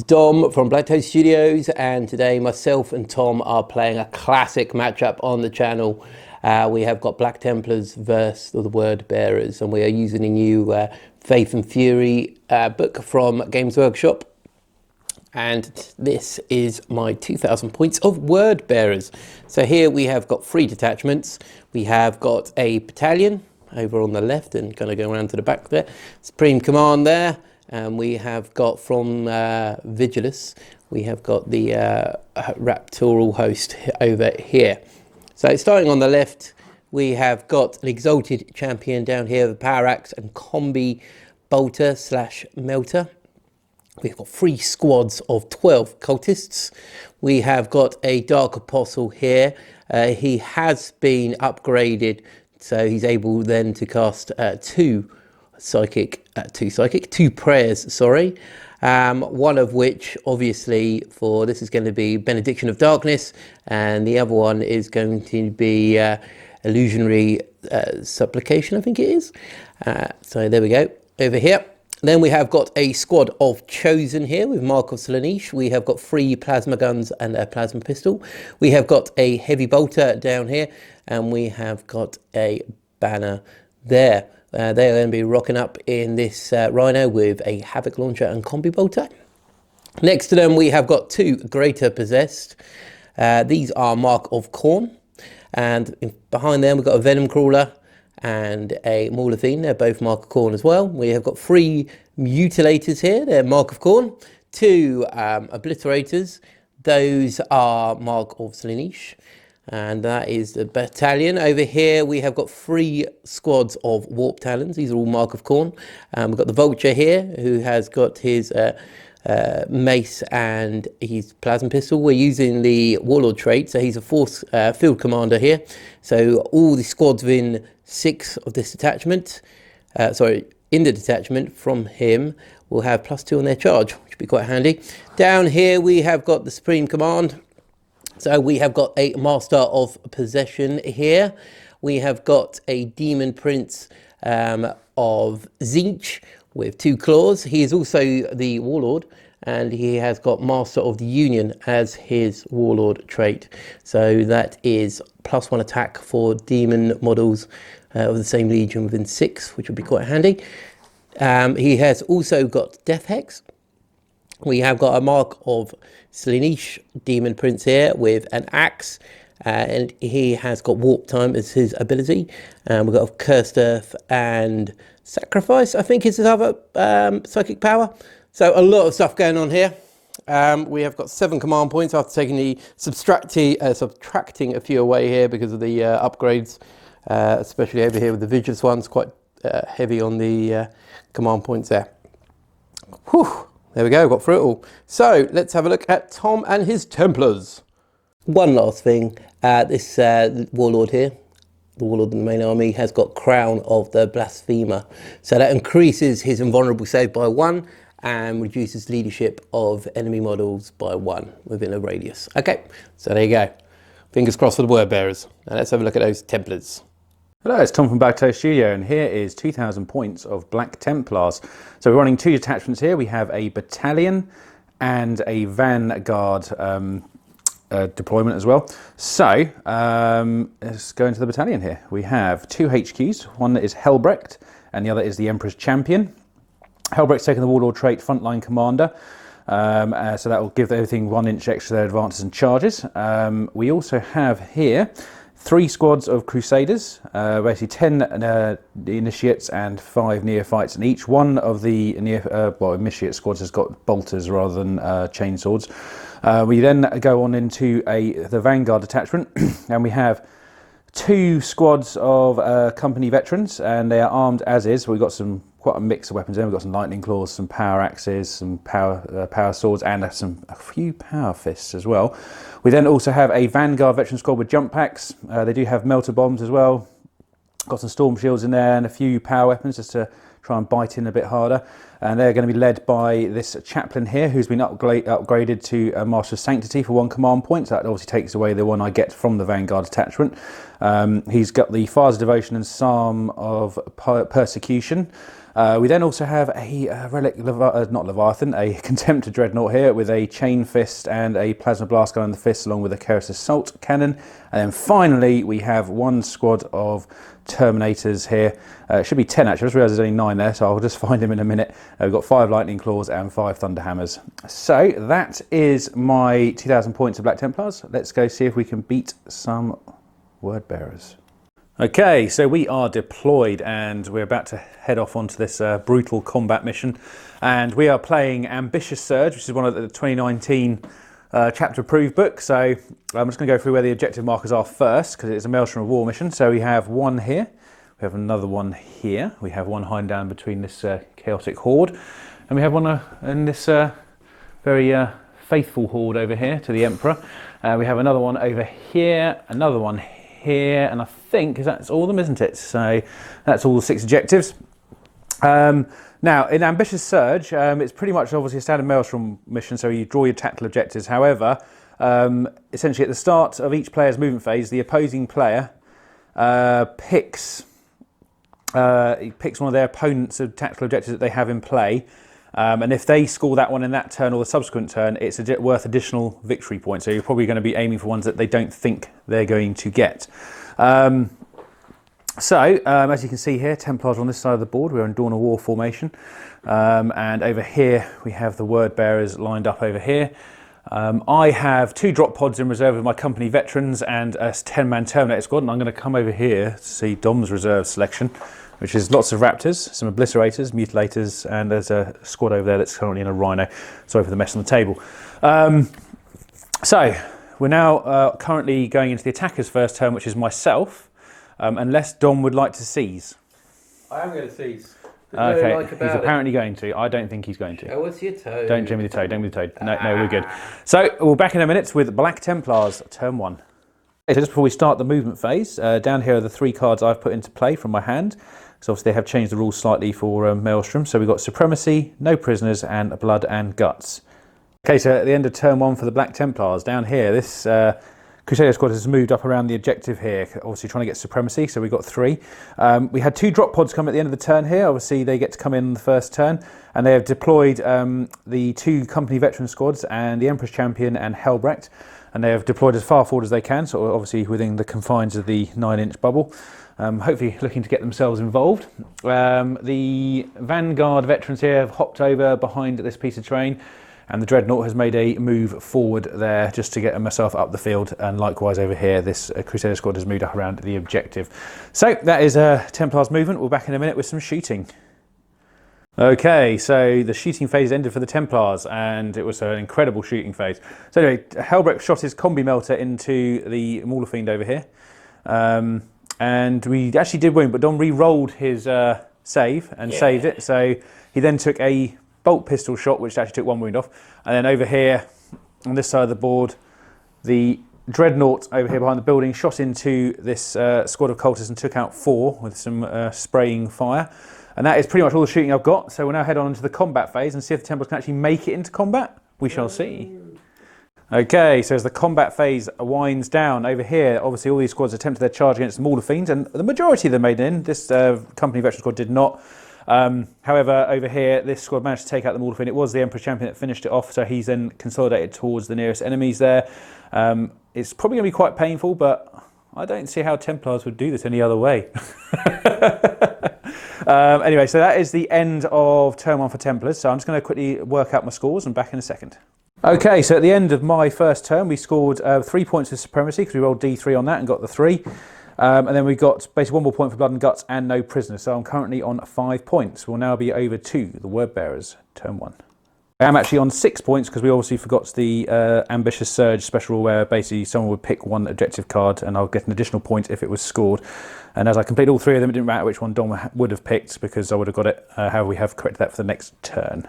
It's Dom from BlackToad Studios, and today myself and Tom are playing a classic matchup on the channel. We have got Black Templars versus the WordBearers, and we are using a new Faith and Fury book from Games Workshop. And this is my 2,000 points of WordBearers. So here we have got 3 detachments. We have got a battalion over on the left and kind of go around to the back there. Supreme Command there. And we have got from Vigilus, we have got the Raptoral host over here. So starting on the left, we have got an Exalted Champion down here, the Power Axe and Combi Bolter / Melter. We've got 3 squads of 12 cultists. We have got a Dark Apostle here. He has been upgraded, so he's able then to cast 2 prayers, sorry. One of which, obviously, for this is going to be Benediction of Darkness, and the other one is going to be Illusionary Supplication, I think it is. So there we go, over here. Then we have got a squad of Chosen here with Mark of Slaanesh. We have got 3 plasma guns and a plasma pistol. We have got a heavy bolter down here, and we have got a banner there. They're going to be rocking up in this Rhino with a Havoc Launcher and Combi Bolter. Next to them we have got 2 Greater Possessed. These are Mark of Khorne. And behind them we've got a Venom Crawler and a Maulathine. They're both Mark of Khorne as well. We have got 3 Mutilators here. They're Mark of Khorne. 2 Obliterators. Those are Mark of Slaanesh. And that is the battalion. Over here we have got 3 squads of Warp Talons. These are all Mark of Khorne. We've got the Vulture here, who has got his mace and his plasma pistol. We're using the Warlord trait, so he's a force field commander here. So all the squads within 6 of this detachment, in the detachment from him, will have +2 on their charge, which would be quite handy. Down here we have got the Supreme Command. So we have got a Master of Possession here. We have got a Demon Prince of Tzeentch with 2 claws. He is also the Warlord, and he has got Master of the Union as his Warlord trait. So that is +1 attack for demon models of the same legion within 6, which would be quite handy. He has also got Death Hex. We have got a Mark of Slaanesh Demon Prince here with an axe, and he has got Warp Time as his ability. We've got Cursed Earth and Sacrifice, I think is his other psychic power. So a lot of stuff going on here. We have got 7 command points after taking the subtracting a few away here because of the upgrades, especially over here with the Vigilus ones, quite heavy on the command points there. Whew. There we go, got through it all. So let's have a look at Tom and his Templars. One last thing, this Warlord here, the Warlord in the main army, has got Crown of the Blasphemer. So that increases his invulnerable save by 1 and reduces leadership of enemy models by 1 within a radius. Okay, so there you go. Fingers crossed for the WordBearers. Now let's have a look at those Templars. Hello, it's Tom from BlackToad Studio, and here is 2,000 points of Black Templars. So we're running 2 detachments here. We have a battalion and a vanguard deployment as well. So let's go into the battalion here. We have 2 HQs. One is Helbrecht and the other is the Emperor's Champion. Helbrecht's taking the Warlord trait, Frontline Commander. So that will give everything 1 inch extra their advances and charges. We also have here 3 squads of Crusaders, basically 10 initiates and 5 neophytes, and each one of the initiate squads has got bolters rather than chainswords. We then go on into the Vanguard detachment, and we have 2 squads of company veterans, and they are armed as is. We've got quite a mix of weapons there. We've got some lightning claws, some power axes, some power swords, and a few power fists as well. We then also have a Vanguard veteran squad with jump packs. They do have melter bombs as well. Got some storm shields in there and a few power weapons just to try and bite in a bit harder. And they're going to be led by this chaplain here, who's been upgraded to a Master of Sanctity for 1 command point. So that obviously takes away the one I get from the Vanguard attachment. He's got the Fires of Devotion and Psalm of Persecution. We then also have a relic, not Leviathan, a Contemptor Dreadnought here with a Chain Fist and a Plasma Blast gun in the fist, along with a Chaos Assault cannon. And then finally, we have one squad of Terminators here. It should be 10 actually, I just realised there's only 9 there, so I'll just find them in a minute. We've got 5 Lightning Claws and 5 Thunderhammers. So that is my 2,000 points of Black Templars. Let's go see if we can beat some Wordbearers. Okay, so we are deployed and we're about to head off onto this brutal combat mission. And we are playing Ambitious Surge, which is one of the 2019 chapter approved book. So I'm just going to go through where the objective markers are first, because it's a Maelstrom of War mission. So we have one here, we have another one here, we have one hiding down between this chaotic horde, and we have one in this very faithful horde over here to the Emperor. We have another one over here, another one here, and I think that's all of them, isn't it? So that's all the 6 objectives. Now, in Ambitious Surge, it's pretty much obviously a standard Maelstrom mission, so you draw your tactical objectives. However, essentially at the start of each player's movement phase, the opposing player picks one of their opponent's tactical objectives that they have in play, and if they score that one in that turn or the subsequent turn, it's worth additional victory points. So you're probably going to be aiming for ones that they don't think they're going to get. As you can see here, Templars on this side of the board. We're in Dawn of War formation. And over here, we have the Wordbearers lined up over here. I have 2 drop pods in reserve with my company veterans and a 10-man Terminator squad. And I'm going to come over here to see Dom's reserve selection, which is lots of Raptors, some Obliterators, Mutilators, and there's a squad over there that's currently in a Rhino. Sorry for the mess on the table. So we're now currently going into the attacker's first turn, which is myself. Unless Dom would like to seize. I am going to seize. Okay, he's apparently going to. I don't think he's going to. Oh, what's your toad? Don't Jimmy the Toad, don't be the Toad. No, we're good. So, we'll back in a minute with Black Templars, turn 1. Okay, so just before we start the movement phase, down here are the 3 cards I've put into play from my hand. So obviously they have changed the rules slightly for Maelstrom. So we've got Supremacy, No Prisoners, and Blood and Guts. Okay, so at the end of turn 1 for the Black Templars, down here, this Crusader squad has moved up around the objective here, obviously trying to get Supremacy, so we've got 3. We had 2 drop pods come at the end of the turn here. Obviously they get to come in on the first turn, and they have deployed the 2 company veteran squads and the Emperor's Champion and Helbrecht, and they have deployed as far forward as they can, so obviously within the confines of the 9-inch bubble. Hopefully looking to get themselves involved. The Vanguard veterans here have hopped over behind this piece of terrain, and the Dreadnought has made a move forward there just to get myself up the field, and likewise over here this Crusader squad has moved up around the objective. So that is Templars movement. We're back in a minute with some shooting. Okay, so the shooting phase ended for the Templars, and it was an incredible shooting phase. So anyway, Helbrecht shot his combi melter into the Mauler Fiend over here, and we actually did win, but Don re-rolled his save and saved it. So he then took a bolt pistol shot, which actually took 1 wound off. And then over here, on this side of the board, the Dreadnought over here behind the building shot into this squad of cultists and took out 4 with some spraying fire. And that is pretty much all the shooting I've got. So we'll now head on into the combat phase and see if the Templars can actually make it into combat. We shall see. Okay, so as the combat phase winds down over here, obviously all these squads attempted their charge against the Mauler Fiends, and the majority of them made it in. This company veteran squad did not. However, over here, this squad managed to take out the Mauler Fiend. It was the Emperor's Champion that finished it off, so he's then consolidated towards the nearest enemies there. It's probably going to be quite painful, but I don't see how Templars would do this any other way. Anyway, so that is the end of turn 1 for Templars. So I'm just going to quickly work out my scores and back in a second. Okay, so at the end of my first turn, we scored 3 points of Supremacy because we rolled D3 on that and got the 3. And then we got basically 1 more point for Blood and Guts and No Prisoners. So I'm currently on 5 points. We'll now be over to the Wordbearers, turn 1. I am actually on 6 points because we obviously forgot the Ambitious Surge special rule where basically someone would pick 1 objective card and I'll get an additional point if it was scored. And as I completed all 3 of them, it didn't matter which one Dom would have picked because I would have got it. However, we have corrected that for the next turn.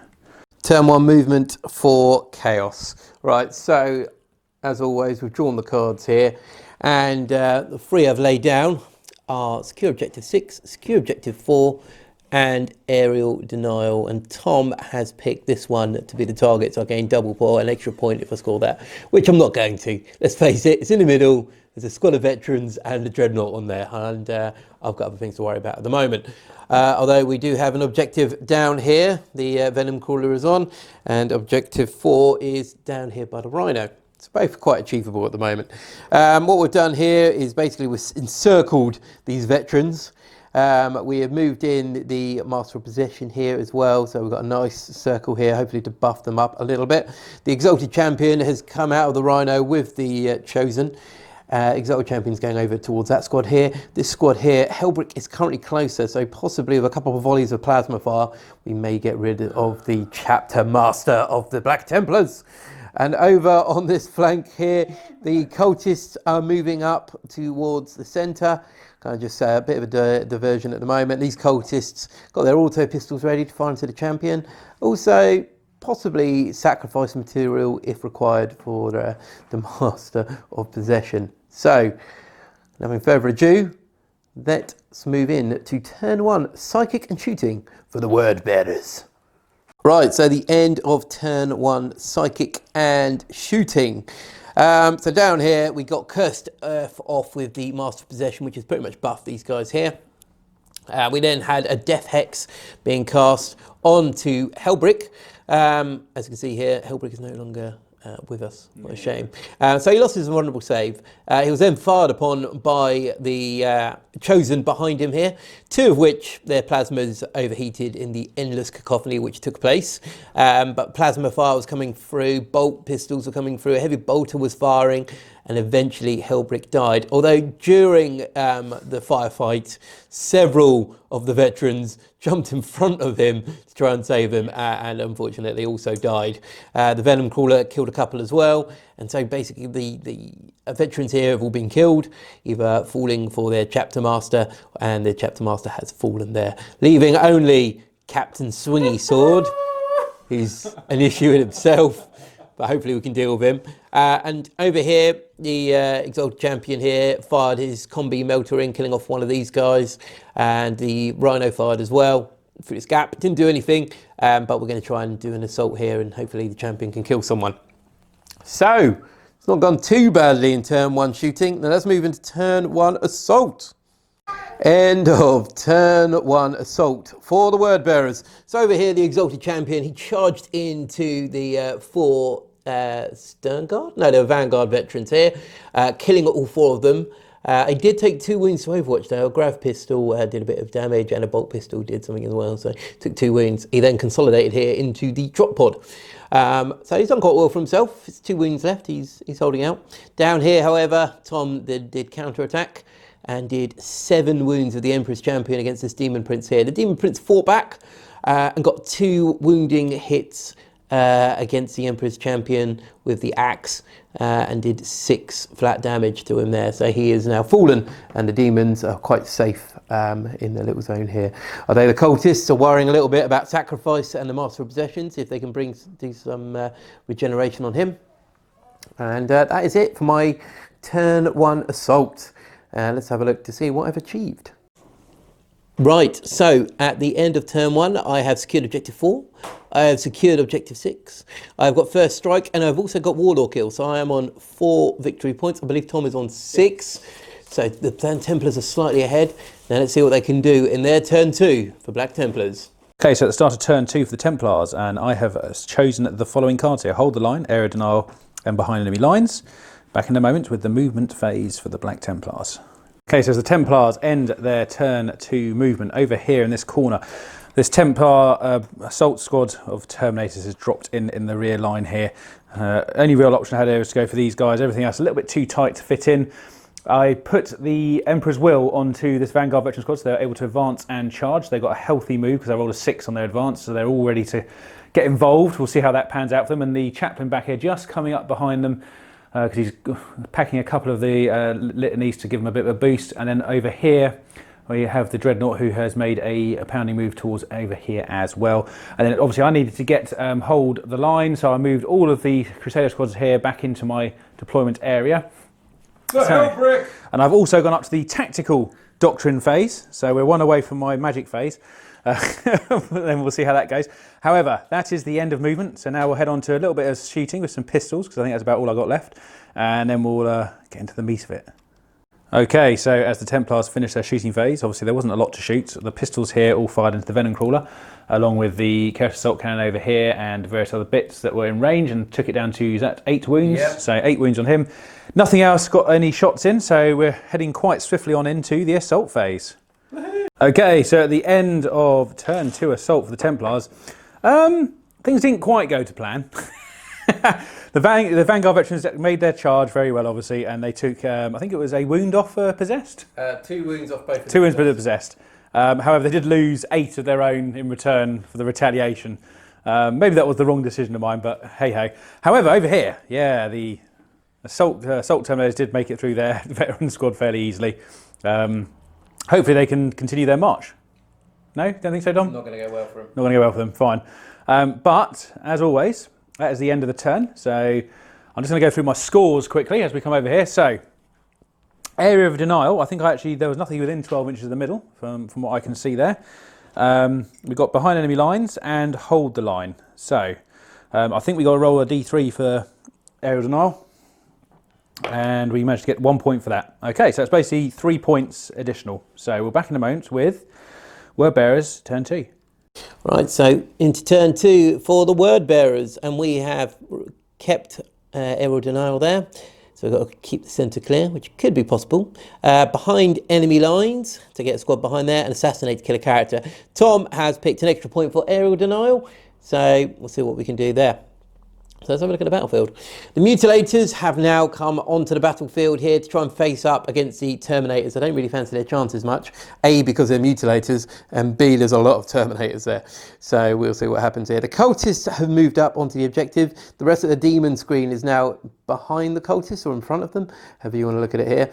Turn 1 movement for Chaos. Right, so as always, we've drawn the cards here, and the 3 I've laid down are Secure Objective 6, Secure Objective 4, and aerial denial, and Tom has picked this one to be the target, so I gain double point, an extra point if I score that, which I'm not going to. Let's face it, it's in the middle, there's a squad of veterans and a dreadnought on there, and I've got other things to worry about at the moment. Although we do have an objective down here, the Venom Crawler is on, and objective 4 is down here by the Rhino. It's both quite achievable at the moment. What we've done here is basically we've encircled these veterans. We have moved in the Master of Possession here as well, so we've got a nice circle here, hopefully to buff them up a little bit. The Exalted Champion has come out of the Rhino with the Chosen. Exalted Champion's going over towards that squad here. This squad here, Hellbrick is currently closer, so possibly with a couple of volleys of plasma fire, we may get rid of the Chapter Master of the Black Templars. And over on this flank here, the cultists are moving up towards the centre. Kind of just a bit of a diversion at the moment. These cultists got their auto pistols ready to fire into the champion. Also, possibly sacrifice material if required for the Master of Possession. So, having further ado, let's move in to turn 1, Psychic and Shooting for the WordBearers. Right, so the end of turn 1, Psychic and Shooting. So down here, we got Cursed Earth off with the Master of Possession, which has pretty much buffed these guys here. We then had a Death Hex being cast onto Hellbrick. As you can see here, Hellbrick is no longer with us. What a shame. So he lost his vulnerable save. He was then fired upon by the Chosen behind him here, 2 of which their plasmas overheated in the endless cacophony which took place. But plasma fire was coming through, bolt pistols were coming through, a heavy bolter was firing, and eventually Hellbrick died. Although during the firefight, several of the veterans jumped in front of him to try and save him, and unfortunately also died. The Venom Crawler killed a couple as well, and so basically the veterans here have all been killed, either falling for their Chapter Master, and their Chapter Master has fallen there, leaving only Captain Swingy Sword, who's an issue in himself, but hopefully we can deal with him. And over here, the Exalted Champion here fired his combi melter in, killing off one of these guys, and the Rhino fired as well through this gap. Didn't do anything, but we're going to try and do an assault here, and hopefully the champion can kill someone. So, it's not gone too badly in turn 1 shooting. Now let's move into turn 1 assault. End of turn 1 assault for the WordBearers. So over here, the Exalted Champion, he charged into the 4 Stern Guard? No, they were Vanguard veterans here, killing all 4 of them. He did take 2 wounds to Overwatch though. A grav pistol did a bit of damage, and a bolt pistol did something as well, so took 2 wounds. He then consolidated here into the drop pod. So he's done quite well for himself. It's 2 wounds left, he's holding out. Down here, however, Tom did counter-attack and did 7 wounds of the Emperor's Champion against this Demon Prince here. The Demon Prince fought back and got 2 wounding hits against the Emperor's Champion with the axe, and did 6 flat damage to him there. So he is now fallen, and the demons are quite safe in their little zone here. Although the cultists are worrying a little bit about sacrifice and the Master of Possessions, if they can do some regeneration on him. And that is it for my turn 1 assault. Let's have a look to see what I've achieved. Right, so at the end of turn 1, I have secured objective 4, I have secured objective 6, I've got first strike, and I've also got warlord kill, so I am on 4 victory points. I believe Tom is on 6, so the Templars are slightly ahead. Now let's see what they can do in their turn 2 for Black Templars. Okay, so at the start of turn 2 for the Templars, and I have chosen the following cards here. Hold the line, area denial, and behind enemy lines. Back in a moment with the movement phase for the Black Templars. Okay, so as the Templars end their turn 2 movement over here in this corner, this Templar assault squad of Terminators has dropped in the rear line here. Only real option I had here was to go for these guys. Everything else a little bit too tight to fit in. I put the Emperor's Will onto this Vanguard veteran squad, so they're able to advance and charge. They got a healthy move because I rolled a 6 on their advance, so they're all ready to get involved. We'll see how that pans out for them. And the Chaplain back here just coming up behind them, because he's packing a couple of the litanies to give him a bit of a boost. And then over here we have the Dreadnought, who has made a pounding move towards over here as well. And then obviously I needed to get hold the line, so I moved all of the Crusader squads here back into my deployment area. And I've also gone up to the tactical doctrine phase, so we're 1 away from my magic phase. Then we'll see how that goes. However, that is the end of movement. So now we'll head on to a little bit of shooting with some pistols, because I think that's about all I got left. And then we'll get into the meat of it. Okay, so as the Templars finished their shooting phase, obviously there wasn't a lot to shoot. The pistols here all fired into the Venom Crawler, along with the Chaos Assault Cannon over here and various other bits that were in range, and took it down to, is that 8 wounds? Yep. So 8 wounds on him. Nothing else got any shots in, so we're heading quite swiftly on into the assault phase. Okay, so at the end of turn 2 assault for the Templars, things didn't quite go to plan. The Vanguard veterans made their charge very well, obviously, and they took, I think it was a wound off possessed? 2 wounds off both of them. 2 wounds both possessed. However, they did lose 8 of their own in return for the retaliation. Maybe that was the wrong decision of mine, but hey-ho. However, over here, yeah, the assault Terminators did make it through their veteran squad fairly easily. Hopefully they can continue their march. No? Don't think so, Dom? Not going to go well for them. Not going to go well for them, fine. But, as always, that is the end of the turn. So I'm just going to go through my scores quickly as we come over here. So, area of denial, I think there was nothing within 12 inches of the middle from what I can see there. We got behind enemy lines and hold the line. So, I think we got to roll a D3 for area of denial. And we managed to get 1 point for that. Okay, so it's basically 3 points additional. So we're back in a moment with WordBearers turn 2. Right, so into turn 2 for the WordBearers, and we have kept aerial denial there. So we've got to keep the centre clear, which could be possible. Behind enemy lines, to get a squad behind there, and assassinate to kill a character. Tom has picked an extra point for aerial denial, so we'll see what we can do there. So let's have a look at the battlefield. The Mutilators have now come onto the battlefield here to try and face up against the Terminators. I don't really fancy their chances much. A, because they're Mutilators, and B, there's a lot of Terminators there. So we'll see what happens here. The Cultists have moved up onto the objective. The rest of the Demon screen is now behind the Cultists, or in front of them, however you want to look at it here.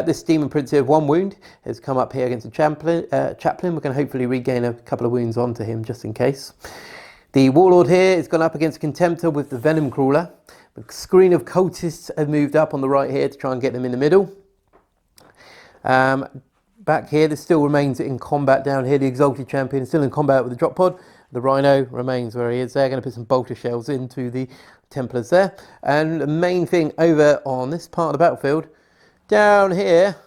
This Demon Prince here, 1 wound, has come up here against the Chaplain. We're going to hopefully regain a couple of wounds onto him, just in case. The Warlord here has gone up against Contemptor with the Venom Crawler. The screen of Cultists have moved up on the right here to try and get them in the middle. Back here, this still remains in combat down here. The Exalted Champion is still in combat with the drop pod. The Rhino remains where he is there. Going to put some bolter shells into the Templars there. And the main thing over on this part of the battlefield, down here,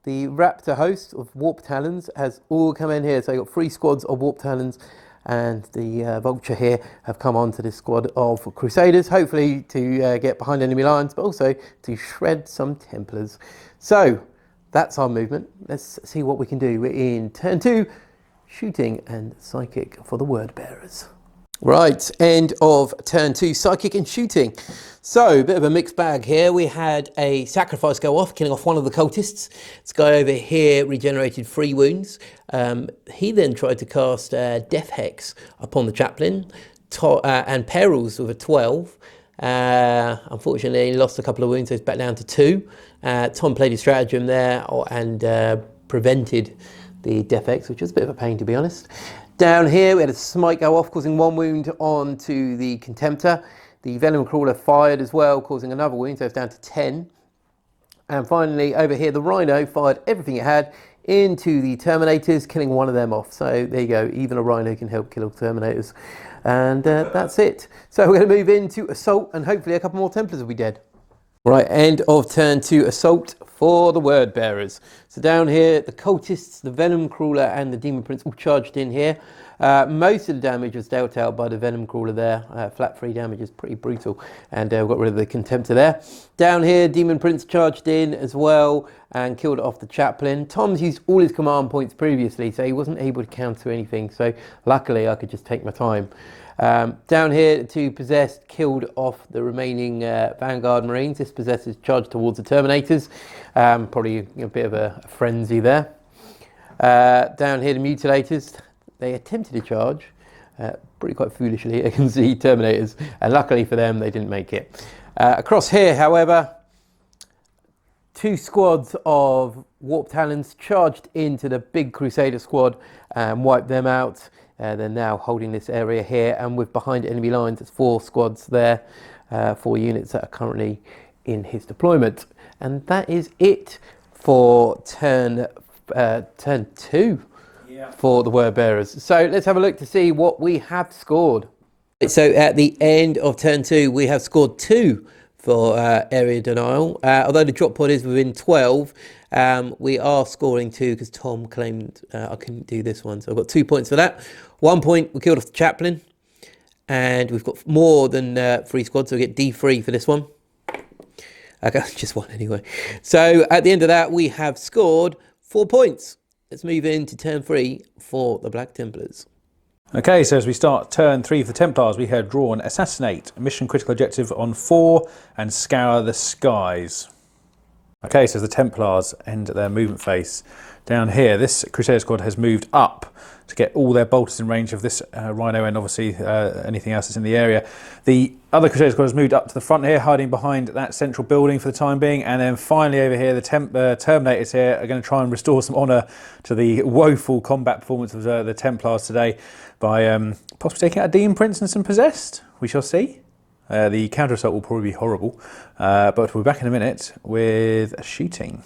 the Raptor host of Warp Talons has all come in here. So you've got 3 squads of Warp Talons, and the Vulture here have come on to this squad of Crusaders, hopefully to get behind enemy lines, but also to shred some Templars. So that's our movement. Let's see what we can do in turn 2, shooting and psychic for the WordBearers. Right, end of turn 2, psychic and shooting. So, a bit of a mixed bag here. We had a sacrifice go off, killing off one of the cultists. This guy over here regenerated 3 wounds. He then tried to cast Death Hex upon the Chaplain, and Perils with a 12. Unfortunately, he lost a couple of wounds, so he's back down to 2. Tom played his stratagem there and prevented the Death Hex, which was a bit of a pain, to be honest. Down here, we had a Smite go off, causing 1 wound onto the Contemptor. The Venom Crawler fired as well, causing another wound, so it's down to 10. And finally, over here, the Rhino fired everything it had into the Terminators, killing one of them off. So there you go, even a Rhino can help kill Terminators. And that's it. So we're going to move into Assault, and hopefully a couple more Templars will be dead. Right, end of turn 2, Assault for the WordBearers. So down here, the Cultists, the Venom Crawler and the Demon Prince all charged in here. Most of the damage was dealt out by the Venom Crawler there. Flat 3 damage is pretty brutal. And we got rid of the Contemptor there. Down here, Demon Prince charged in as well and killed off the Chaplain. Tom's used all his command points previously, so he wasn't able to counter anything. So luckily, I could just take my time. Down here, 2 Possessed killed off the remaining Vanguard Marines. This Possessed charged towards the Terminators. Probably a bit of a frenzy there. Down here, the Mutilators, they attempted a charge, pretty quite foolishly. I can see Terminators, and luckily for them, they didn't make it. Across here, however, 2 squads of Warp Talons charged into the big Crusader squad and wiped them out. They're now holding this area here, and with behind enemy lines, it's 4 squads there, 4 units that are currently in his deployment. And that is it for turn 2. for the WordBearers. So let's have a look to see what we have scored. So at the end of turn 2, we have scored 2 for area denial. Although the drop pod is within 12, we are scoring 2 because Tom claimed I couldn't do this one. So I've got 2 points for that. 1 point, we killed off the chaplain. And we've got more than 3 squads, so we get D3 for this one. Okay, just 1 anyway. So at the end of that, we have scored 4 points. Let's move into turn 3 for the Black Templars. Okay, so as we start turn 3 for the Templars, we have drawn Assassinate, mission critical objective on 4, and Scour the Skies. Okay, so as the Templars end their movement phase, down here, this Crusader squad has moved up to get all their bolters in range of this Rhino and obviously anything else that's in the area. The other Crusader squad has moved up to the front here, hiding behind that central building for the time being. And then finally over here, the Terminators here are going to try and restore some honour to the woeful combat performance of the Templars today by possibly taking out a Demon Prince and some Possessed. We shall see. The counter-assault will probably be horrible, but we'll be back in a minute with shooting.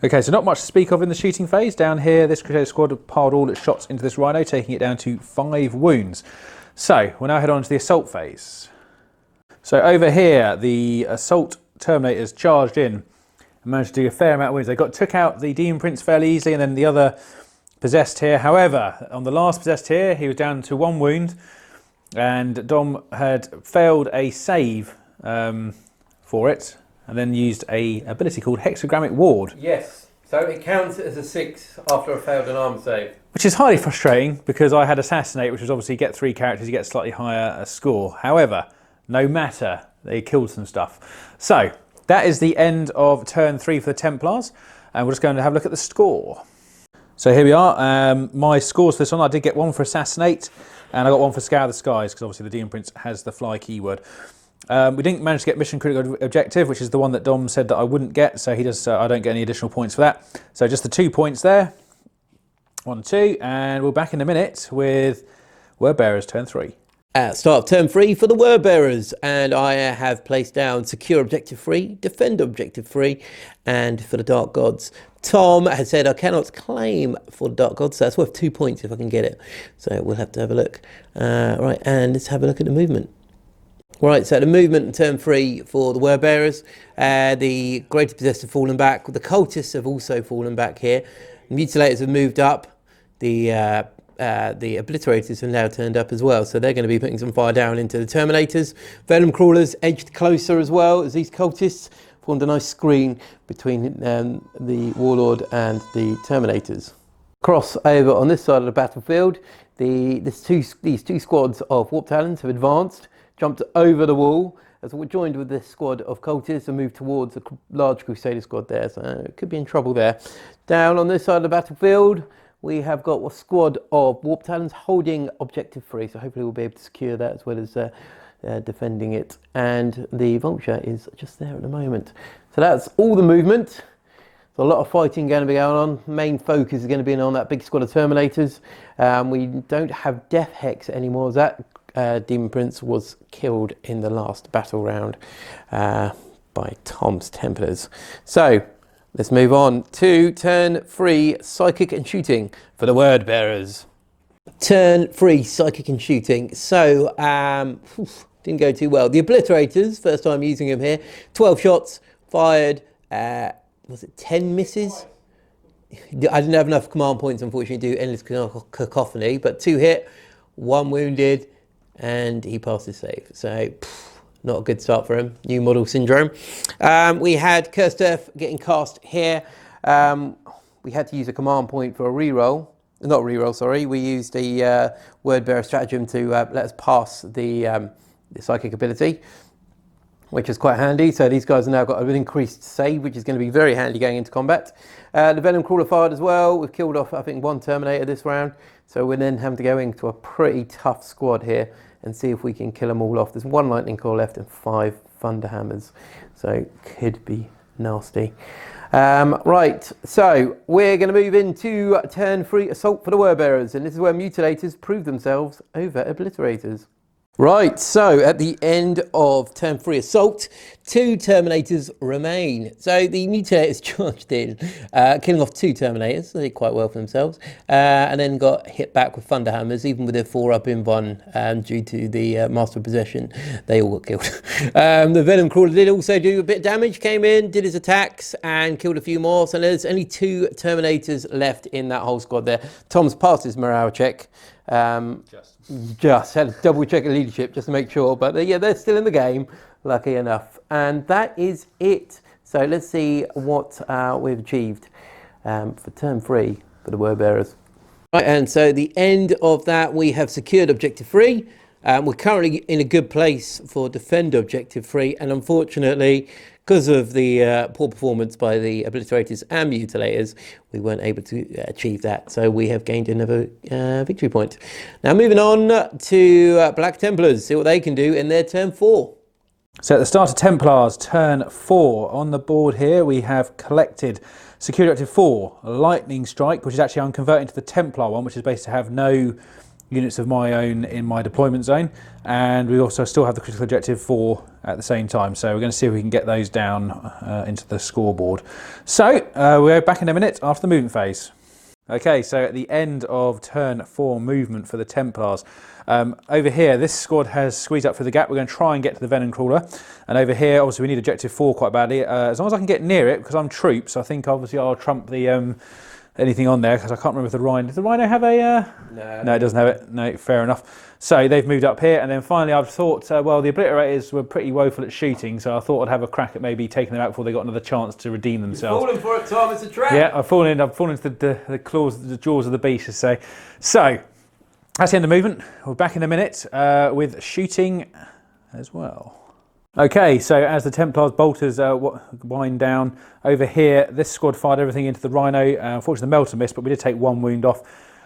Okay, so not much to speak of in the shooting phase. Down here, this Crusader squad have piled all its shots into this Rhino, taking it down to 5 wounds. So, we'll now head on to the assault phase. So over here, the assault Terminators charged in and managed to do a fair amount of wounds. They took out the Demon Prince fairly easily, and then the other Possessed here. However, on the last Possessed here, he was down to 1 wound, and Dom had failed a save for it, and then used a ability called Hexagrammic Ward. Yes, so it counts as a 6 after I failed an arm save. Which is highly frustrating because I had Assassinate, which was obviously get 3 characters, you get a slightly higher score. However, no matter, they killed some stuff. So, that is the end of turn 3 for the Templars, and we're just going to have a look at the score. So here we are, my scores for this one, I did get 1 for Assassinate, and I got 1 for Scour the Skies, because obviously the Demon Prince has the fly keyword. We didn't manage to get mission critical objective, which is the one that Dom said that I wouldn't get, so he does. I don't get any additional points for that. So just the 2 points there, 1 and 2, and we're back in a minute with WordBearers turn 3. Start of turn 3 for the WordBearers, and I have placed down secure objective 3, defend objective 3, and for the Dark Gods, Tom has said I cannot claim for the Dark Gods, so that's worth 2 points if I can get it. So we'll have to have a look. Right, and let's have a look at the movement. Right, so the movement in turn 3 for the WordBearers, the Greater Possessed have fallen back, the Cultists have also fallen back here, the Mutilators have moved up, the Obliterators have now turned up as well, so they're going to be putting some fire down into the Terminators. Venom Crawlers edged closer as well as these Cultists, formed a nice screen between the Warlord and the Terminators. Cross over on this side of the battlefield, these two squads of Warp Talons have advanced, jumped over the wall, as we're joined with this squad of Cultists and moved towards a large Crusader squad there, so it could be in trouble there. Down on this side of the battlefield, we have got a squad of Warp Talons holding objective 3, so hopefully we'll be able to secure that as well as defending it. And the Vulture is just there at the moment. So that's all the movement. So a lot of fighting going to be going on. Main focus is going to be on that big squad of Terminators. We don't have Death Hex anymore, as that Demon Prince was killed in the last battle round by Tom's Templars. So let's move on to turn 3, Psychic and Shooting for the WordBearers. Turn 3, Psychic and Shooting. So didn't go too well. The Obliterators, first time using them here, 12 shots, fired, was it 10 misses? I didn't have enough command points, unfortunately, to do Endless Cacophony, but 2 hit, 1 wounded, and he passed his save. So, not a good start for him. New model syndrome. We had Cursed Earth getting cast here. We had to use a command point for a reroll. Not a reroll, sorry. We used the WordBearer stratagem to let us pass the psychic ability, which is quite handy. So these guys have now got an increased save, which is going to be very handy going into combat. The Venom Crawler fired as well. We've killed off, I think, 1 Terminator this round. So we're then having to go into a pretty tough squad here and see if we can kill them all off. There's 1 Lightning Core left and 5 Thunderhammers. So could be nasty. Right, so we're going to move into turn 3 Assault for the WordBearers. And this is where Mutilators prove themselves over Obliterators. Right, so at the end of turn 3 assault, 2 Terminators remain. So the mutators charged in, killing off 2 Terminators. They did quite well for themselves, and then got hit back with Thunderhammers, even with their 4 up in 1 due to the Master of Possession. They all got killed. The Venom Crawler did also do a bit of damage, came in, did his attacks, and killed a few more. So there's only 2 Terminators left in that whole squad there. Tom's passed his morale check. Just had to double check the leadership just to make sure, but yeah, they're still in the game, lucky enough. And that is it. So let's see what we've achieved for turn 3 for the WordBearers. Right, and so the end of that, we have secured objective 3. We're currently in a good place for defend objective 3, and unfortunately, because of the poor performance by the obliterators and mutilators, we weren't able to achieve that. So we have gained another victory point. Now moving on to Black Templars, see what they can do in their turn 4. So at the start of Templars, turn 4, on the board here we have collected Security Objective 4, Lightning Strike, which is actually I'm converting to the Templar one, which is based to have no units of my own in my deployment zone, and we also still have the Critical Objective 4 at the same time, so we're going to see if we can get those down into the scoreboard. So we're back in a minute after the movement phase. Okay, so at the end of turn 4 movement for the Templars, over here this squad has squeezed up through the gap. We're going to try and get to the Venom Crawler, and over here obviously we need Objective 4 quite badly. As long as I can get near it, because I'm troops, I think obviously I'll trump the anything on there, because I can't remember if the Rhino... Does the Rhino have a... No, it doesn't have it. No, fair enough. So they've moved up here, and then finally I've thought, well, the obliterators were pretty woeful at shooting, so I thought I'd have a crack at maybe taking them out before they got another chance to redeem themselves. You're falling for it, Tom. It's a trap. Yeah, I've fallen into the claws, the jaws of the beast, to say. So that's the end of movement. We're back in a minute with shooting as well. Okay, so as the Templars bolters wind down, over here this squad fired everything into the Rhino. Unfortunately the melter missed, but we did take 1 wound off.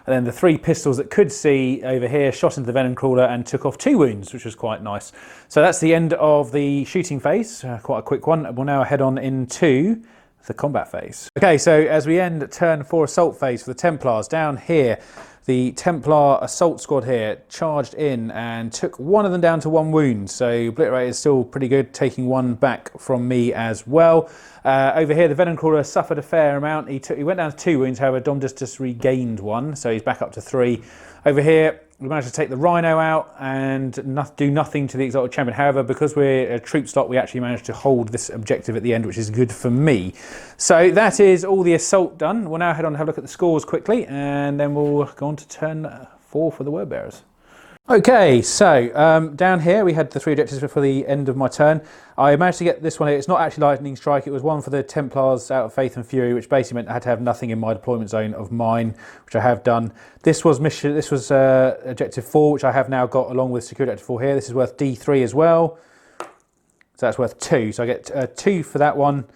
And then the 3 pistols that could see over here shot into the Venom Crawler and took off 2 wounds, which was quite nice. So that's the end of the shooting phase, quite a quick one. We'll now head on into the combat phase. Okay, so as we end turn 4 assault phase for the Templars, down here the Templar assault squad here charged in and took 1 of them down to 1 wound. So Obliterate is still pretty good, taking 1 back from me as well. Over here, the Venom Crawler suffered a fair amount. He went down to 2 wounds, however, Dom just regained 1, so he's back up to 3. Over here, we managed to take the Rhino out and do nothing to the Exalted Champion. However, because we're a troop stock, we actually managed to hold this objective at the end, which is good for me. So that is all the assault done. We'll now head on and have a look at the scores quickly, and then we'll go on to turn 4 for the WordBearers. Okay, so down here we had the 3 objectives for the end of my turn. I managed to get this one. It's not actually Lightning Strike. It was one for the Templars out of Faith and Fury, which basically meant I had to have nothing in my deployment zone of mine, which I have done. This was mission. This was Objective 4, which I have now got along with Security Objective 4 here. This is worth D3 as well, so that's worth 2. So I get 2 for that one.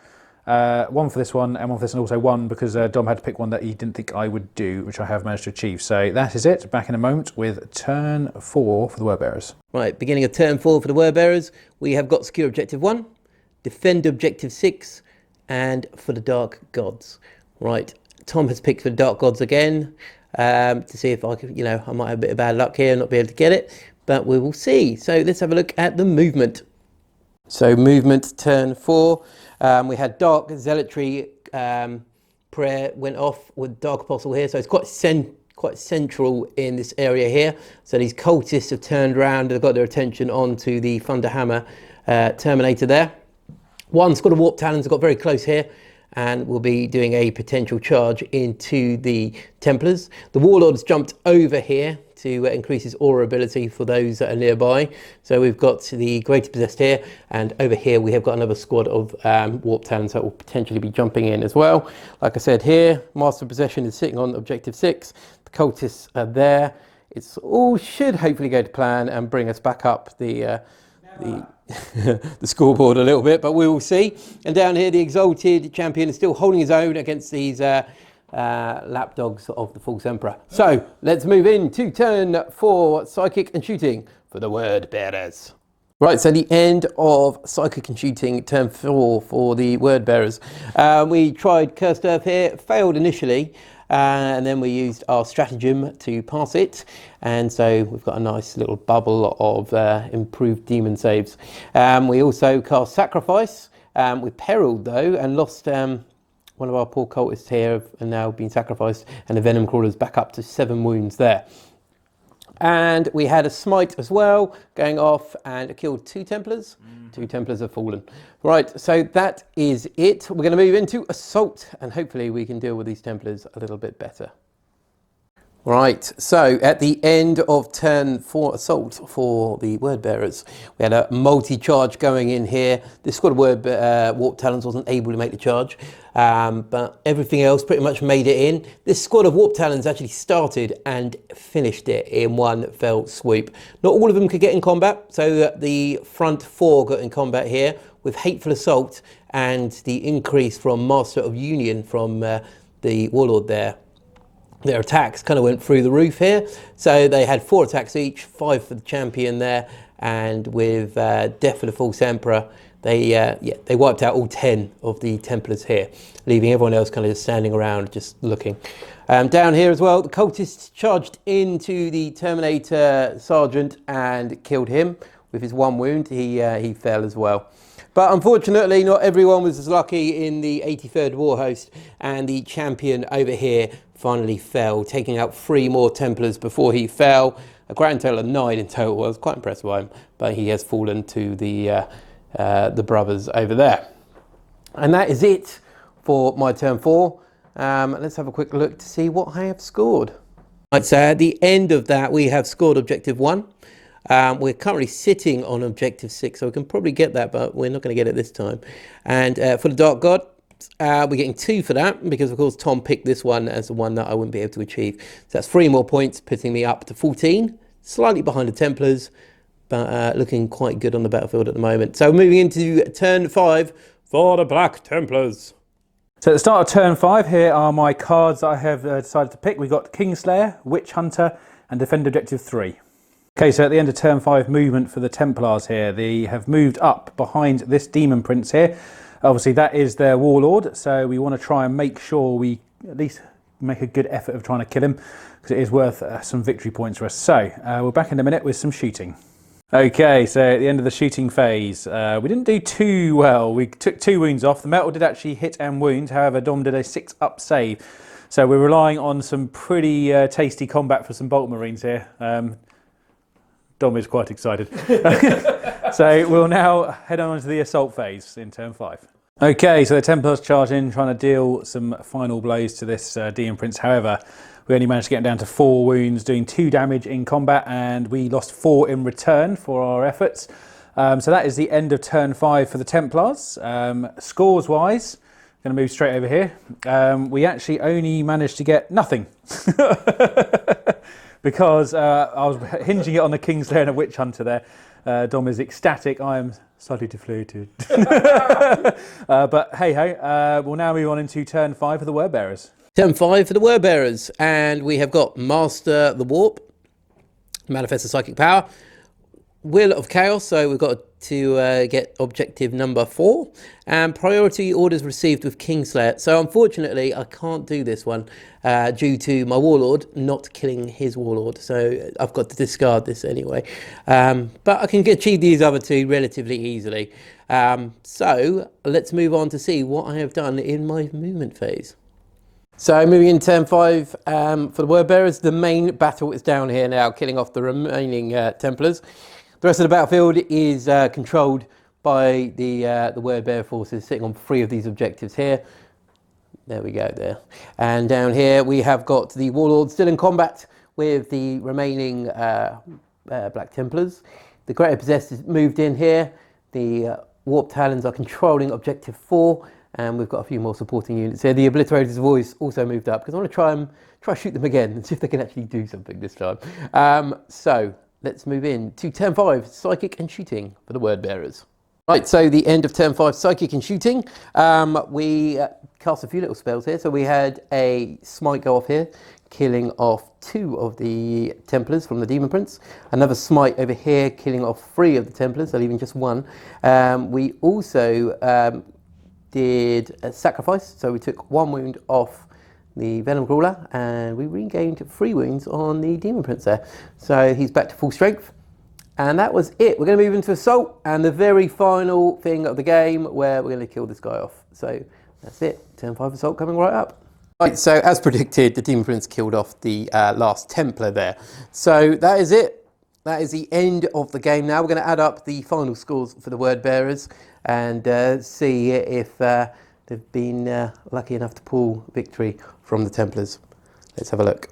1 for this one, and 1 for this, and also 1 because Dom had to pick one that he didn't think I would do, which I have managed to achieve. So that is it. Back in a moment with turn 4 for the WordBearers. Right, beginning of turn 4 for the WordBearers, we have got Secure Objective 1, Defend Objective 6, and for the Dark Gods. Right, Tom has picked for the Dark Gods again to see if I could, I might have a bit of bad luck here and not be able to get it, but we will see. So let's have a look at the movement. So movement turn 4. We had Dark Zealotry prayer went off with Dark Apostle here, so it's quite central in this area here. So these cultists have turned around and got their attention onto the Thunderhammer Terminator there. 1 squad of Warp Talons got very close here and will be doing a potential charge into the Templars. The Warlord's jumped over here to increase his aura ability for those that are nearby. So we've got the Greater Possessed here, and over here we have got another squad of Warp Talons that will potentially be jumping in as well. Like I said here, Master of Possession is sitting on Objective 6. The cultists are there. It's all should hopefully go to plan and bring us back up the scoreboard a little bit, but we will see. And down here, the Exalted Champion is still holding his own against these lapdogs of the False Emperor. So let's move into turn 4, Psychic and Shooting for the WordBearers. Right, so the end of Psychic and Shooting, turn 4 for the WordBearers. We tried Cursed Earth here, failed initially. and then we used our stratagem to pass it, and so we've got a nice little bubble of improved demon saves. We also cast Sacrifice. We perilled though and lost one of our poor cultists here and now been sacrificed, and the venom crawler's back up to 7 wounds there. And we had a smite as well going off, and it killed 2 Templars. 2 Templars have fallen. Right, so that is it. We're going to move into assault, and hopefully we can deal with these Templars a little bit better. Right, so at the end of turn 4 assault for the Wordbearers, we had a multi-charge going in here. This squad of Warp Talons wasn't able to make the charge, but everything else pretty much made it in. This squad of Warp Talons actually started and finished it in one fell swoop. Not all of them could get in combat, so the front 4 got in combat here with Hateful Assault and the increase from Master of Union from the Warlord there. Their attacks kind of went through the roof here. So they had 4 attacks each, 5 for the champion there, and with Death of the False Emperor, they wiped out all 10 of the Templars here, leaving everyone else kind of just standing around, just looking. Down here as well, the cultists charged into the Terminator Sergeant and killed him with his 1 wound. He fell as well. But unfortunately, not everyone was as lucky in the 83rd Warhost, and the champion over here finally fell, taking out 3 more Templars before he fell. A grand total of 9 in total. I was quite impressed by him, but he has fallen to the brothers over there. And that is it for my turn 4. Let's have a quick look to see what I have scored. Right, so at the end of that, we have scored objective 1. We're currently sitting on objective 6, so we can probably get that, but we're not going to get it this time. And for the Dark God, we're getting 2 for that, because of course Tom picked this one as the one that I wouldn't be able to achieve. So that's 3 more points, putting me up to 14, slightly behind the Templars, but looking quite good on the battlefield at the moment. So moving into turn 5 for the Black Templars. So at the start of turn 5, here are my cards that I have decided to pick. We've got Kingslayer, Witch Hunter, and Defend Objective 3. Okay, so at the end of turn 5 movement for the Templars here, they have moved up behind this Demon Prince here. Obviously that is their Warlord, so we want to try and make sure we at least make a good effort of trying to kill him, because it is worth some victory points for us. So we're back in a minute with some shooting. Okay, so at the end of the shooting phase, we didn't do too well. We took 2 wounds off. The metal did actually hit and wound, however Dom did a 6-up save. So we're relying on some pretty tasty combat for some Bolt Marines here. Dom is quite excited. So we'll now head on to the assault phase in turn 5. Okay, so the Templars charge in, trying to deal some final blows to this Demon Prince. However, we only managed to get him down to 4 wounds, doing 2 damage in combat, and we lost 4 in return for our efforts. So that is the end of turn 5 for the Templars. Scores-wise, going to move straight over here. We actually only managed to get nothing. Because I was hinging it on the Kingslayer and a Witch Hunter there. Dom is ecstatic. I am slightly deflated. But hey-ho, we'll now move on into turn 5 for the Wordbearers. Turn 5 for the Wordbearers, and we have got Master the Warp, Manifest the Psychic Power, Will of Chaos, so we've got to get objective number 4, and priority orders received with Kingslayer. So unfortunately I can't do this one due to my Warlord not killing his Warlord, so I've got to discard this anyway. But I can achieve these other 2 relatively easily. So let's move on to see what I have done in my movement phase. So moving into turn 5 for the Wordbearers, the main battle is down here now, killing off the remaining Templars. The rest of the battlefield is controlled by the Wordbearer forces, sitting on 3 of these objectives here. There we go there. And down here we have got the Warlord still in combat with the remaining Black Templars. The Greater Possessed has moved in here. The Warp Talons are controlling objective 4. And we've got a few more supporting units here. The Obliterator's Voice also moved up, because I want to try shoot them again and see if they can actually do something this time. So let's move in to turn 5, Psychic and Shooting for the Wordbearers. Right, so the end of turn 5, Psychic and Shooting. We cast a few little spells here. So we had a Smite go off here, killing off 2 of the Templars from the Demon Prince. Another Smite over here, killing off 3 of the Templars, so leaving just 1. We also did a Sacrifice, so we took 1 wound off the Venom Crawler, and we regained 3 wounds on the Demon Prince there. So he's back to full strength. And that was it. We're going to move into Assault, and the very final thing of the game where we're going to kill this guy off. So that's it. Turn 5 Assault coming right up. Right, so as predicted, the Demon Prince killed off the last Templar there. So that is it. That is the end of the game now. We're going to add up the final scores for the WordBearers and see if they've been lucky enough to pull victory from the Templars. Let's have a look.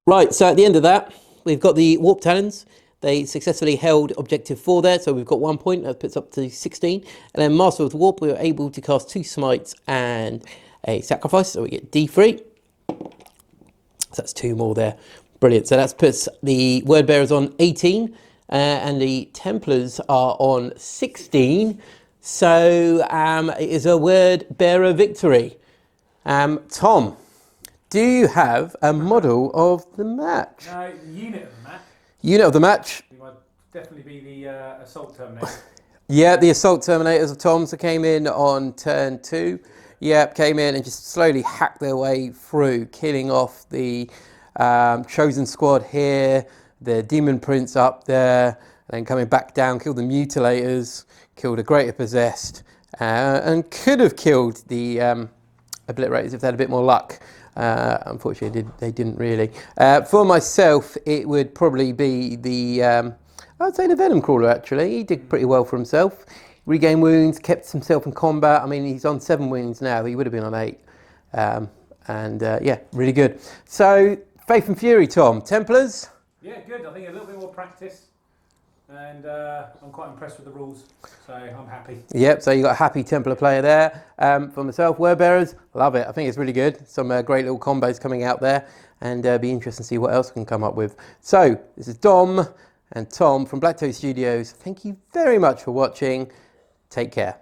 Right, so at the end of that, we've got the Warp Talons. They successfully held objective 4 there, so we've got 1 point. That puts up to 16. And then Master of the Warp, we were able to cast 2 Smites and a Sacrifice, so we get D3. So that's 2 more there. Brilliant. So that puts the WordBearers on 18, and the Templars are on 16. So it is a WordBearer victory. Tom, do you have a model of the match? No, unit of the match. Unit of the match. It might definitely be the Assault Terminator. Yeah, the Assault Terminators of Tom's came in on turn 2. Yeah, came in and just slowly hacked their way through, killing off the Chosen Squad here, the Demon Prince up there, and then coming back down, killed the Mutilators, killed a Greater Possessed, and could have killed the Obliterators if they had a bit more luck. Unfortunately, they didn't really. For myself, it would probably be the, I'd say the Venom Crawler actually. He did pretty well for himself. Regained wounds, kept himself in combat. I mean, he's on 7 wounds now. He would have been on 8. Yeah, really good. So, Faith and Fury, Tom. Templars? Yeah, good. I think a little bit more practice. And I'm quite impressed with the rules, so I'm happy. Yep, so you got a happy Templar player there. For myself, WordBearers, love it. I think it's really good. Some great little combos coming out there, and be interesting to see what else we can come up with. So, this is Dom and Tom from BlackToad Studios. Thank you very much for watching. Take care.